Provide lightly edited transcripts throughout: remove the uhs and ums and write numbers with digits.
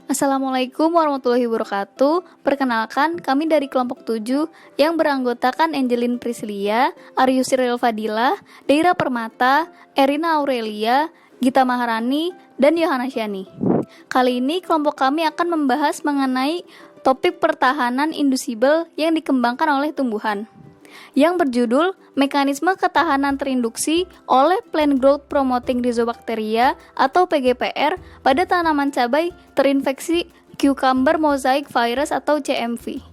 Assalamualaikum warahmatullahi wabarakatuh. Perkenalkan, kami dari kelompok 7 yang beranggotakan Angelin Priscilia, Aryusril Fadilah, Deira Permata, Erina Aurelia, Gita Maharani, dan Yohana Syani. Kali ini kelompok kami akan membahas mengenai topik pertahanan indusibel yang dikembangkan oleh tumbuhan, yang berjudul Mekanisme Ketahanan Terinduksi oleh Plant Growth Promoting Rhizobacteria atau PGPR pada tanaman cabai terinfeksi Cucumber Mosaic Virus atau CMV.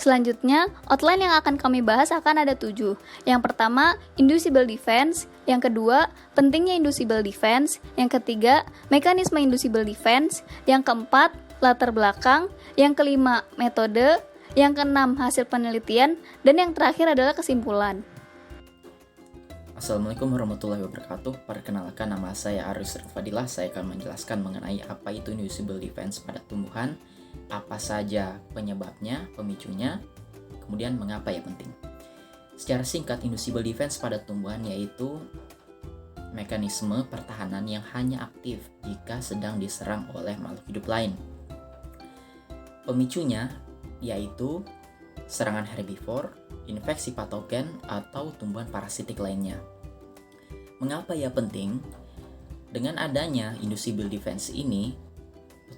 Selanjutnya, outline yang akan kami bahas akan ada 7. Yang pertama, inducible defense. Yang kedua, pentingnya inducible defense. Yang ketiga, mekanisme inducible defense. Yang keempat, latar belakang. Yang kelima, metode. Yang keenam, hasil penelitian. Dan yang terakhir adalah kesimpulan. Assalamualaikum warahmatullahi wabarakatuh. Perkenalkan, nama saya Aryusril Fadilah. Saya akan menjelaskan mengenai apa itu inducible defense pada tumbuhan, apa saja penyebabnya, pemicunya, kemudian mengapa ya penting. Secara singkat, inducible defense pada tumbuhan yaitu mekanisme pertahanan yang hanya aktif jika sedang diserang oleh makhluk hidup lain. Pemicunya yaitu serangan herbivor, infeksi patogen, atau tumbuhan parasitik lainnya. Mengapa ya penting? Dengan adanya inducible defense ini,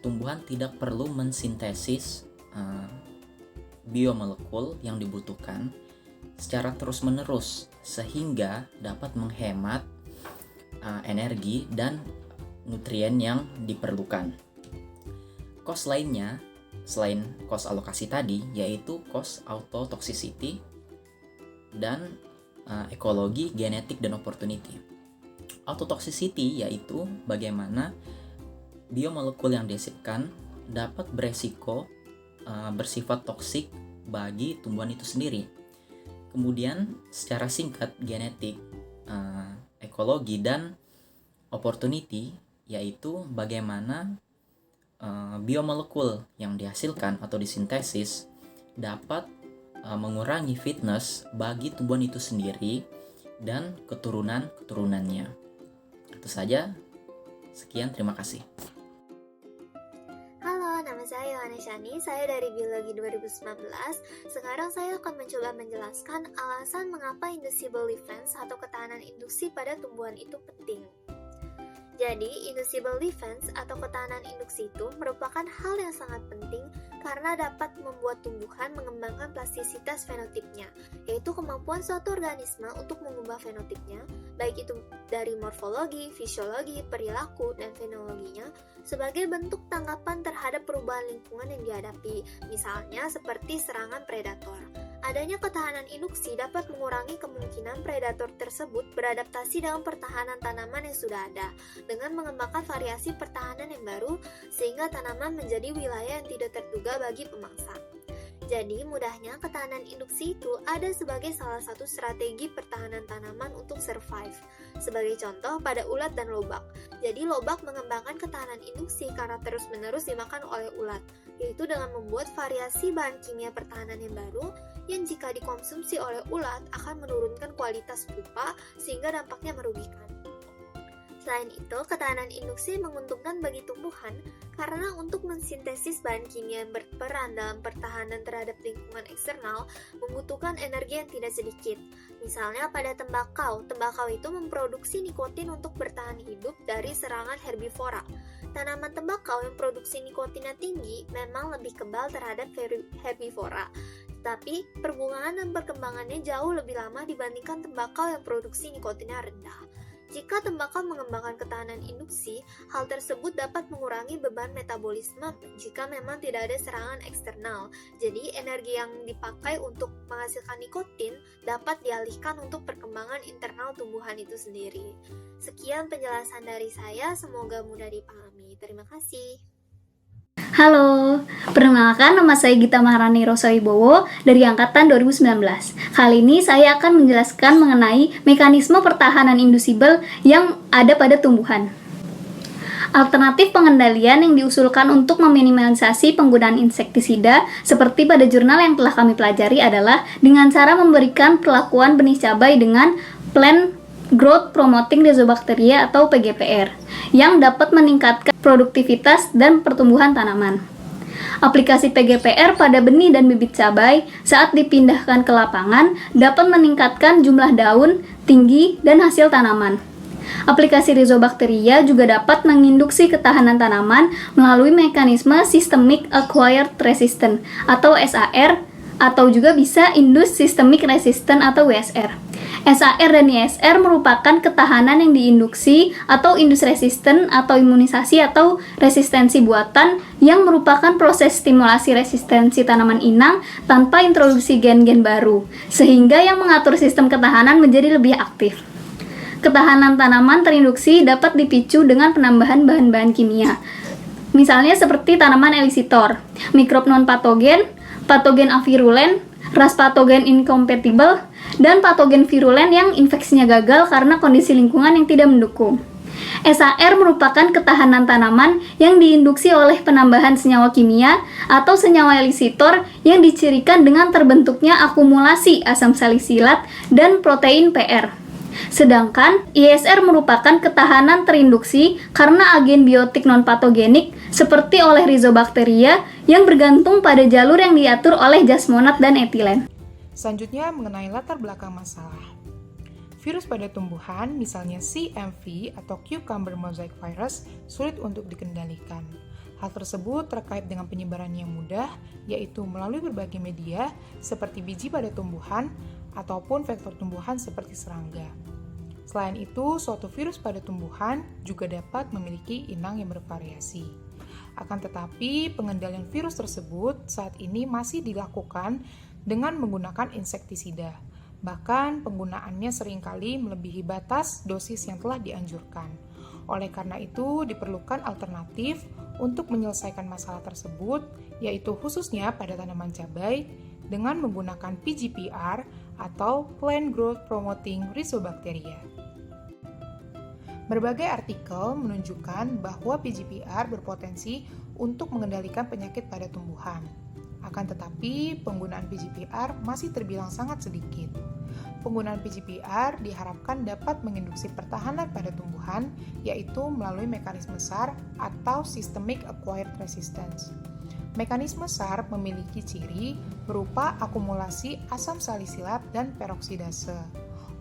tumbuhan tidak perlu mensintesis biomolekul yang dibutuhkan secara terus-menerus sehingga dapat menghemat energi dan nutrien yang diperlukan. Cost lainnya selain cost alokasi tadi, yaitu cost autotoxicity dan ekologi, genetik, dan opportunity. Autotoxicity yaitu bagaimana biomolekul yang dihasilkan dapat beresiko bersifat toksik bagi tumbuhan itu sendiri. Kemudian secara singkat, genetik, ekologi, dan opportunity yaitu bagaimana biomolekul yang dihasilkan atau disintesis dapat mengurangi fitness bagi tumbuhan itu sendiri dan keturunan-keturunannya. Itu saja. Sekian, terima kasih. Halo, nama saya Yohana Syani, saya dari Biologi 2019. Sekarang saya akan mencoba menjelaskan alasan mengapa inducible defense atau ketahanan induksi pada tumbuhan itu penting. Jadi, inducible defense atau ketahanan induksi itu merupakan hal yang sangat penting karena dapat membuat tumbuhan mengembangkan plastisitas fenotipnya, yaitu kemampuan suatu organisme untuk mengubah fenotipnya, baik itu dari morfologi, fisiologi, perilaku, dan fenologinya, sebagai bentuk tanggapan terhadap perubahan lingkungan yang dihadapi, misalnya seperti serangan predator. Adanya ketahanan induksi dapat mengurangi kemungkinan predator tersebut beradaptasi dalam pertahanan tanaman yang sudah ada, dengan mengembangkan variasi pertahanan yang baru, sehingga tanaman menjadi wilayah yang tidak terduga bagi pemangsa. Jadi, mudahnya ketahanan induksi itu ada sebagai salah satu strategi pertahanan tanaman untuk survive. Sebagai contoh, pada ulat dan lobak. Jadi, lobak mengembangkan ketahanan induksi karena terus-menerus dimakan oleh ulat, yaitu dengan membuat variasi bahan kimia pertahanan yang baru yang jika dikonsumsi oleh ulat akan menurunkan kualitas pupa sehingga dampaknya merugikan. Selain itu, ketahanan induksi menguntungkan bagi tumbuhan karena untuk mensintesis bahan kimia yang berperan dalam pertahanan terhadap lingkungan eksternal membutuhkan energi yang tidak sedikit. Misalnya pada tembakau itu memproduksi nikotin untuk bertahan hidup dari serangan herbivora. Tanaman tembakau yang produksi nikotinnya tinggi memang lebih kebal terhadap herbivora, tapi perbungaan dan perkembangannya jauh lebih lama dibandingkan tembakau yang produksi nikotinnya rendah. Jika tembakau mengembangkan ketahanan induksi, hal tersebut dapat mengurangi beban metabolisme jika memang tidak ada serangan eksternal. Jadi, energi yang dipakai untuk menghasilkan nikotin dapat dialihkan untuk perkembangan internal tumbuhan itu sendiri. Sekian penjelasan dari saya, semoga mudah dipahami. Terima kasih. Halo, perkenalkan nama saya Gita Maharani Rosawibowo dari Angkatan 2019. Kali ini saya akan menjelaskan mengenai mekanisme pertahanan indusibel yang ada pada tumbuhan. Alternatif pengendalian yang diusulkan untuk meminimalisasi penggunaan insektisida seperti pada jurnal yang telah kami pelajari adalah dengan cara memberikan perlakuan benih cabai dengan Plant Growth Promoting Rhizobacteria atau PGPR, yang dapat meningkatkan produktivitas dan pertumbuhan tanaman. Aplikasi PGPR pada benih dan bibit cabai saat dipindahkan ke lapangan dapat meningkatkan jumlah daun, tinggi, dan hasil tanaman. Aplikasi Rhizobacteria juga dapat menginduksi ketahanan tanaman melalui mekanisme Systemic Acquired Resistance atau SAR, atau juga bisa Induced Systemic Resistance atau WSR. SAR dan ISR merupakan ketahanan yang diinduksi atau induced resistant atau imunisasi atau resistensi buatan yang merupakan proses stimulasi resistensi tanaman inang tanpa introduksi gen-gen baru, sehingga yang mengatur sistem ketahanan menjadi lebih aktif. Ketahanan tanaman terinduksi dapat dipicu dengan penambahan bahan-bahan kimia, misalnya seperti tanaman elisitor, mikrob non-patogen, patogen avirulen, ras patogen incompatible, dan patogen virulen yang infeksinya gagal karena kondisi lingkungan yang tidak mendukung. SAR merupakan ketahanan tanaman yang diinduksi oleh penambahan senyawa kimia atau senyawa elisitor yang dicirikan dengan terbentuknya akumulasi asam salisilat dan protein PR. Sedangkan ISR merupakan ketahanan terinduksi karena agen biotik non-patogenik seperti oleh Rhizobacteria yang bergantung pada jalur yang diatur oleh jasmonat dan etilen. Selanjutnya mengenai latar belakang masalah. Virus pada tumbuhan, misalnya CMV atau Cucumber Mosaic Virus, sulit untuk dikendalikan. Hal tersebut terkait dengan penyebaran yang mudah, yaitu melalui berbagai media seperti biji pada tumbuhan ataupun vektor tumbuhan seperti serangga. Selain itu, suatu virus pada tumbuhan juga dapat memiliki inang yang bervariasi. Akan tetapi, pengendalian virus tersebut saat ini masih dilakukan dengan menggunakan insektisida. Bahkan, penggunaannya seringkali melebihi batas dosis yang telah dianjurkan. Oleh karena itu, diperlukan alternatif untuk menyelesaikan masalah tersebut, yaitu khususnya pada tanaman cabai, dengan menggunakan PGPR atau Plant Growth Promoting Rhizobacteria. Berbagai artikel menunjukkan bahwa PGPR berpotensi untuk mengendalikan penyakit pada tumbuhan. Akan tetapi, penggunaan PGPR masih terbilang sangat sedikit. Penggunaan PGPR diharapkan dapat menginduksi pertahanan pada tumbuhan, yaitu melalui mekanisme SAR atau Systemic Acquired Resistance. Mekanisme SAR memiliki ciri berupa akumulasi asam salisilat dan peroksidase.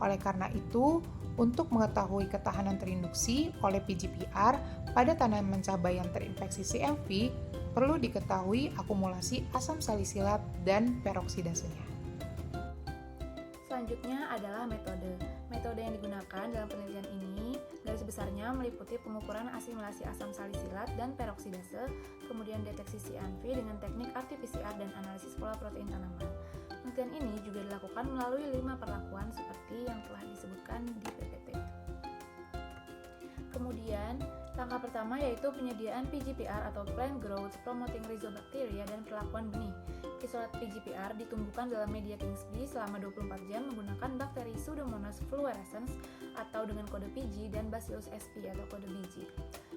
Oleh karena itu, untuk mengetahui ketahanan terinduksi oleh PGPR pada tanaman cabai yang terinfeksi CMV, perlu diketahui akumulasi asam salisilat dan peroksidasenya. Selanjutnya adalah metode. Metode yang digunakan dalam penelitian ini garis besarnya meliputi pengukuran asimilasi asam salisilat dan peroksidase, kemudian deteksi CMV dengan teknik RT-PCR dan analisis pola protein tanaman. Penelitian ini juga dilakukan melalui 5 perlakuan seperti yang telah disebutkan di PPT. Kemudian, langkah pertama yaitu penyediaan PGPR atau Plant Growth Promoting Rhizobacteria dan perlakuan benih. Isolat PGPR ditumbuhkan dalam media Kingsby selama 24 jam menggunakan bakteri Pseudomonas fluorescens atau dengan kode PG dan Bacillus sp atau kode BG.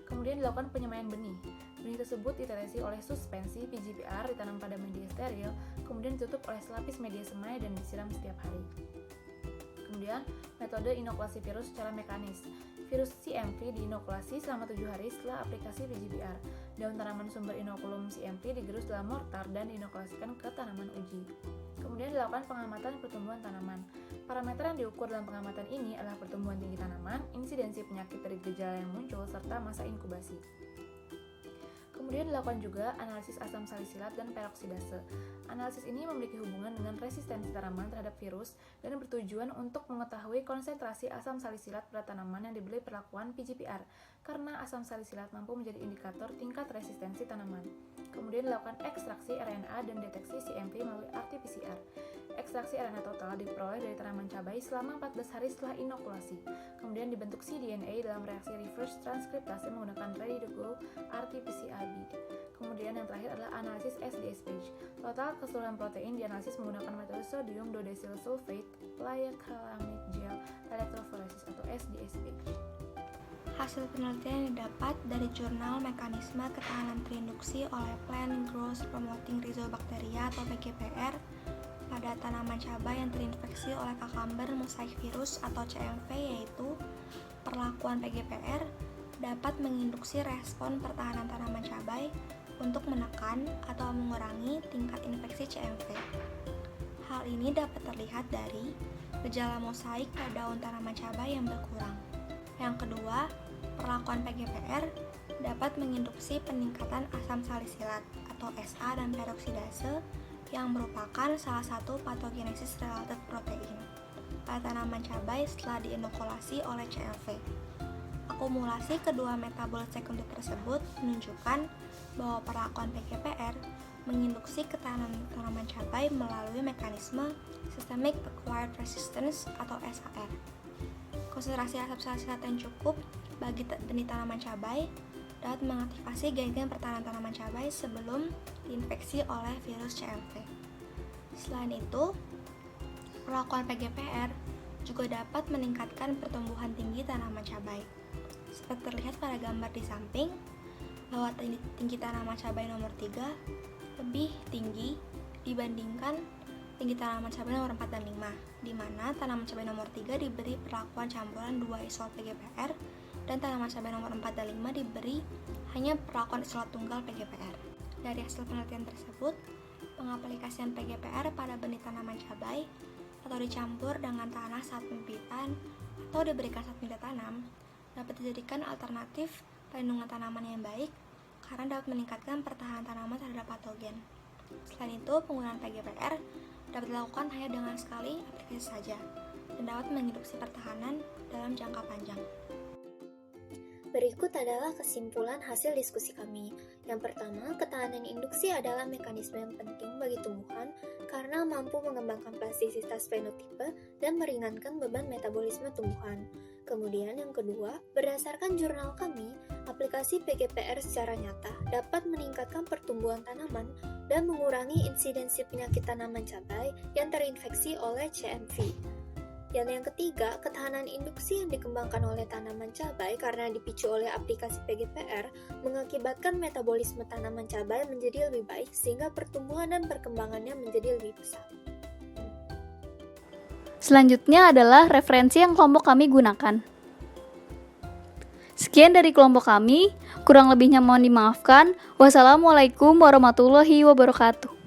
Kemudian dilakukan penyemaian benih. Benih tersebut ditelesi oleh suspensi PGPR ditanam pada media steril, kemudian ditutup oleh selapis media semai dan disiram setiap hari. Kemudian, metode inokulasi virus secara mekanis. Virus CMV diinokulasi selama 7 hari setelah aplikasi PGPR. Daun tanaman sumber inokulum CMV digerus dalam mortar dan diinokulasikan ke tanaman uji. Kemudian dilakukan pengamatan pertumbuhan tanaman. Parameter yang diukur dalam pengamatan ini adalah pertumbuhan tinggi tanaman, insidensi penyakit dari gejala yang muncul, serta masa inkubasi. Kemudian dilakukan juga analisis asam salisilat dan peroksidase. Analisis ini memiliki hubungan dengan resistensi tanaman terhadap virus dan bertujuan untuk mengetahui konsentrasi asam salisilat pada tanaman yang diberi perlakuan PGPR, karena asam salisilat mampu menjadi indikator tingkat resistensi tanaman. Kemudian dilakukan ekstraksi RNA dan deteksi CMV melalui RT-PCR. Ekstraksi RNA total diperoleh dari tanaman cabai selama 14 hari setelah inokulasi. Kemudian dibentuk cDNA dalam reaksi reverse transkriptase menggunakan ready-to-go RT-PCR bead. Kemudian yang terakhir adalah analisis SDS page. Total keseluruhan protein dianalisis menggunakan metode sodium dodecyl sulfate pliacrylamide gel electrophoresis atau SDS page. Hasil penelitian yang didapat dari jurnal Mekanisme Ketahanan Terinduksi oleh Plant Growth Promoting Rhizobacteria atau PGPR pada tanaman cabai yang terinfeksi oleh Cucumber mosaic virus atau CMV, yaitu perlakuan PGPR dapat menginduksi respon pertahanan tanaman cabai untuk menekan atau mengurangi tingkat infeksi CMV. Hal ini dapat terlihat dari gejala mosaik pada daun tanaman cabai yang berkurang. Yang kedua, perlakuan PGPR dapat menginduksi peningkatan asam salisilat atau SA dan peroksidase yang merupakan salah satu pathogenesis related protein pada tanaman cabai setelah diinokulasi oleh CMV. Akumulasi kedua metabolit sekunder tersebut menunjukkan bahwa perlakuan PGPR menginduksi ketahanan tanaman cabai melalui mekanisme Systemic Acquired Resistance atau SAR. Konsentrasi asam salisilat yang cukup bagi benih tanaman cabai dapat mengaktifasi gen-gen pertahanan tanaman cabai sebelum diinfeksi oleh virus CMV. Selain itu, perlakuan PGPR juga dapat meningkatkan pertumbuhan tinggi tanaman cabai. Seperti terlihat pada gambar di samping, bahwa tinggi tanaman cabai nomor 3 lebih tinggi dibandingkan tinggi tanaman cabai nomor 4 dan 5, di mana tanaman cabai nomor 3 diberi perlakuan campuran 2 isolat PGPR dan tanaman cabai nomor 4 dan 5 diberi hanya perlakuan isolat tunggal PGPR. Dari hasil penelitian tersebut, pengaplikasian PGPR pada benih tanaman cabai atau dicampur dengan tanah saat pembibitan atau diberikan saat pindah tanam dapat dijadikan alternatif perlindungan tanaman yang baik karena dapat meningkatkan pertahanan tanaman terhadap patogen. Selain itu, penggunaan PGPR dapat dilakukan hanya dengan sekali aplikasi saja dan dapat menginduksi pertahanan dalam jangka panjang. Berikut adalah kesimpulan hasil diskusi kami. Yang pertama, ketahanan induksi adalah mekanisme yang penting bagi tumbuhan karena mampu mengembangkan plastisitas fenotipe dan meringankan beban metabolisme tumbuhan. Kemudian yang kedua, berdasarkan jurnal kami, aplikasi PGPR secara nyata dapat meningkatkan pertumbuhan tanaman dan mengurangi insidensi penyakit tanaman cabai yang terinfeksi oleh CMV. Dan yang ketiga, ketahanan induksi yang dikembangkan oleh tanaman cabai karena dipicu oleh aplikasi PGPR mengakibatkan metabolisme tanaman cabai menjadi lebih baik sehingga pertumbuhan dan perkembangannya menjadi lebih besar. Selanjutnya adalah referensi yang kelompok kami gunakan. Sekian dari kelompok kami, kurang lebihnya mohon dimaafkan. Wassalamualaikum warahmatullahi wabarakatuh.